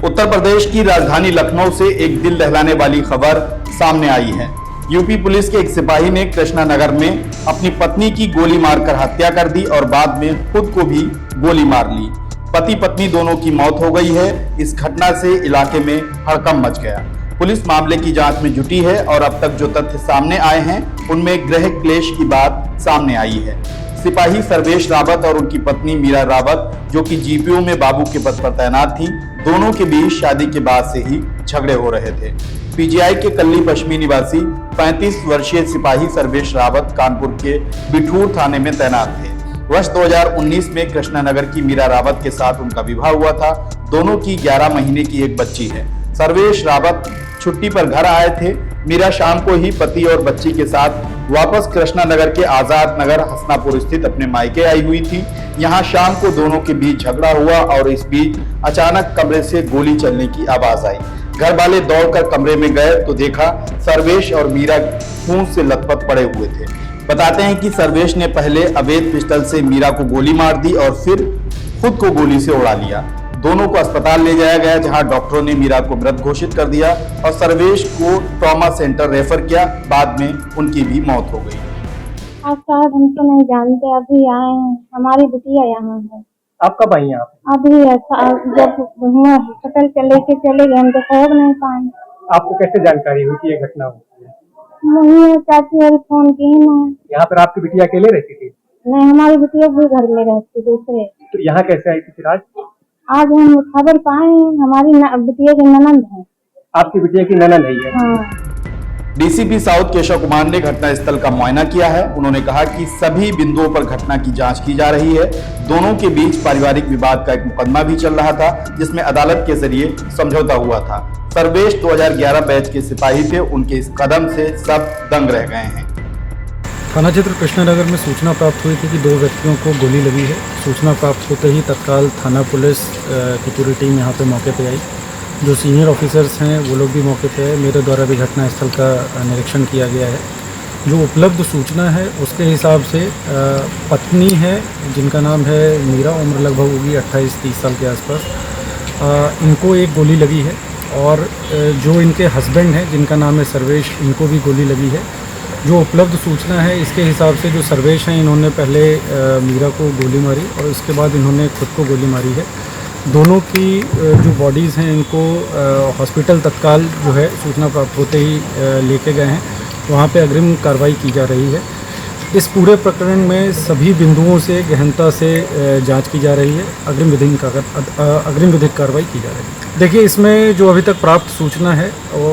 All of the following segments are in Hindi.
उत्तर प्रदेश की राजधानी लखनऊ से एक दिल दहलाने वाली खबर सामने आई है। यूपी पुलिस के एक सिपाही ने कृष्णा नगर में अपनी पत्नी की गोली मारकर हत्या कर दी और बाद में खुद को भी गोली मार ली। पति पत्नी दोनों की मौत हो गई है। इस घटना से इलाके में हड़कंप मच गया। पुलिस मामले की जांच में जुटी है और अब तक जो तथ्य सामने आए हैं उनमें गृह क्लेश की बात सामने आई है। सिपाही सर्वेश रावत और उनकी पत्नी मीरा रावत, जो कि जीपीओ में बाबू के पद पर तैनात थी, दोनों के बीच शादी के बाद से ही झगड़े हो रहे थे। पीजीआई के कल्ली पश्चिमी निवासी 35 वर्षीय सिपाही सर्वेश रावत कानपुर के बिठूर थाने में तैनात थे। वर्ष 2019 में कृष्णा नगर की मीरा रावत के साथ उनका विवाह हुआ था। दोनों की 11 महीने की एक बच्ची है। सर्वेश रावत छुट्टी पर घर आए थे। मीरा शाम को ही पति और बच्ची के साथ वापस कृष्णा नगर के आजाद नगर हसनापुर स्थित अपने मायके आई हुई थी। यहां शाम को दोनों के बीच झगड़ा हुआ और इस बीच अचानक कमरे से गोली चलने की आवाज आई। घर वाले दौड़कर कमरे में गए तो देखा सर्वेश और मीरा खून से लथपथ पड़े हुए थे। बताते हैं कि सर्वेश ने पहले अवैध पिस्टल से मीरा को गोली मार दी और फिर खुद को गोली से उड़ा लिया। दोनों को अस्पताल ले जाया गया, जहां डॉक्टरों ने मीरा को मृत घोषित कर दिया और सर्वेश को ट्रॉमा सेंटर रेफर किया। बाद में उनकी भी मौत हो गई। आप साहब हम तो नहीं जानते, अभी आए हैं। हमारी बिटिया यहाँ है। आप कब आई यहाँ पे? अभी जब हॉस्पिटल से लेके चले गए हम तो खोज नहीं पाए। आपको कैसे जानकारी हुई कि ये घटना हुई है? नहीं, चाची और फोन की ना। यहाँ पर आपकी बिटिया अकेले रहती थी? नहीं, हमारी बिटिया भी घर में रहती दूसरे। तो यहाँ कैसे आई थी फिर आज? आज हम खबर पाए, हमारी बिटिया की ननद है। आपकी बिटिया की ननद है ये? हाँ। डीसीपी साउथ केशव कुमार ने घटनास्थल का मुआयना किया है। उन्होंने कहा कि सभी बिंदुओं पर घटना की जांच की जा रही है। दोनों के बीच पारिवारिक विवाद का एक मुकदमा भी चल रहा था, जिसमें अदालत के जरिए समझौता हुआ था। सर्वेश 2011 बैच के सिपाही थे। उनके इस कदम से सब दंग रह गए हैं। थाना क्षेत्र कृष्णा नगर में सूचना प्राप्त हुई थी कि 2 व्यक्तियों को गोली लगी है। सूचना प्राप्त होते ही तत्काल थाना पुलिस की पूरी टीम यहाँ पे मौके पे आई। जो सीनियर ऑफिसर्स हैं वो लोग भी मौके पे आए। मेरे द्वारा भी घटनास्थल का निरीक्षण किया गया है। जो उपलब्ध सूचना है उसके हिसाब से पत्नी है जिनका नाम है मीरा, उम्र लगभग होगी 28-30 साल के आसपास। इनको एक गोली लगी है और जो इनके हस्बैंड हैं जिनका नाम है सर्वेश, इनको भी गोली लगी है। जो उपलब्ध सूचना है इसके हिसाब से जो सर्वेश हैं इन्होंने पहले मीरा को गोली मारी और उसके बाद इन्होंने खुद को गोली मारी है। दोनों की जो बॉडीज़ हैं इनको हॉस्पिटल तत्काल जो है सूचना प्राप्त होते ही लेके गए हैं। वहाँ पे अग्रिम कार्रवाई की जा रही है। इस पूरे प्रकरण में सभी बिंदुओं से गहनता से जांच की जा रही है। अग्रिम विधिक कार्रवाई की जा रही है। देखिए, इसमें जो अभी तक प्राप्त सूचना है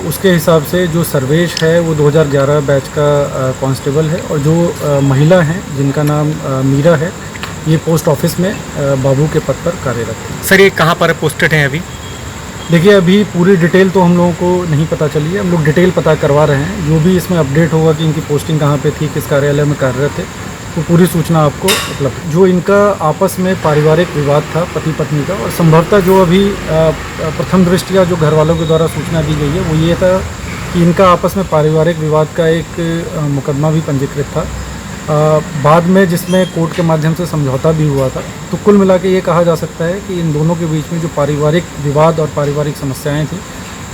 उसके हिसाब से जो सर्वेश है वो 2011 बैच का कांस्टेबल है और जो महिला हैं जिनका नाम मीरा है, ये पोस्ट ऑफिस में बाबू के पद पर कार्यरत है। सर, ये कहाँ पर पोस्टेड हैं अभी? देखिए, अभी पूरी डिटेल तो हम लोगों को नहीं पता चली है। हम लोग डिटेल पता करवा रहे हैं। जो भी इसमें अपडेट होगा कि इनकी पोस्टिंग कहाँ पे थी, किस कार्यालय में कार्यरत थे, तो पूरी सूचना आपको उपलब्ध। जो इनका आपस में पारिवारिक विवाद था पति पत्नी का, और संभवतः जो अभी प्रथम दृष्टया जो घर वालों के द्वारा सूचना दी गई है वो ये था कि इनका आपस में पारिवारिक विवाद का एक मुकदमा भी पंजीकृत था बाद में, जिसमें कोर्ट के माध्यम से समझौता भी हुआ था। तो कुल मिला के ये कहा जा सकता है कि इन दोनों के बीच में जो पारिवारिक विवाद और पारिवारिक समस्याएं थी,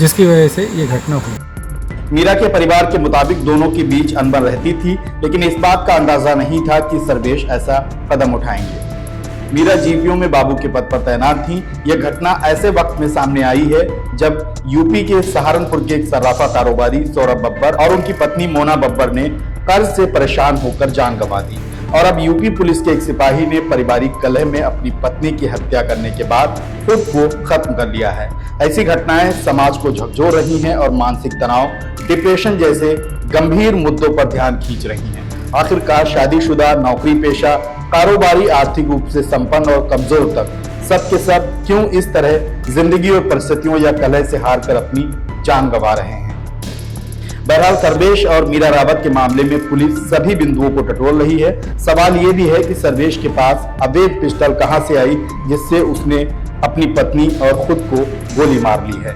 जिसकी वजह से ये घटना हुई। मीरा के परिवार के मुताबिक दोनों के बीच अनबन रहती थी, लेकिन इस बात का अंदाजा नहीं था कि सर्वेश ऐसा कदम उठाएंगे। मीरा जीपीओ में बाबू के पद पर तैनात थी। यह घटना ऐसे वक्त में सामने आई है जब यूपी के सहारनपुर के एक सर्राफा कारोबारी सौरभ बब्बर और उनकी पत्नी मोना बब्बर ने कर्ज से परेशान होकर जान गंवा दी और अब यूपी पुलिस के एक सिपाही ने पारिवारिक कलह में अपनी पत्नी की हत्या करने के बाद खुद को खत्म कर लिया है। ऐसी घटनाएं समाज को झकझोर रही हैं और मानसिक तनाव, डिप्रेशन जैसे गंभीर मुद्दों पर ध्यान खींच रही हैं। आखिरकार शादीशुदा, नौकरी पेशा, कारोबारी, आर्थिक रूप से संपन्न और कमजोर तक सब के सब क्यों इस तरह जिंदगी और परिस्थितियों या कलह से हार कर अपनी जान गंवा रहे हैं। बहरहाल सर्वेश और मीरा रावत के मामले में पुलिस सभी बिंदुओं को टटोल रही है। सवाल ये भी है कि सर्वेश के पास अवैध पिस्टल कहां से आई जिससे उसने अपनी पत्नी और खुद को गोली मार ली है।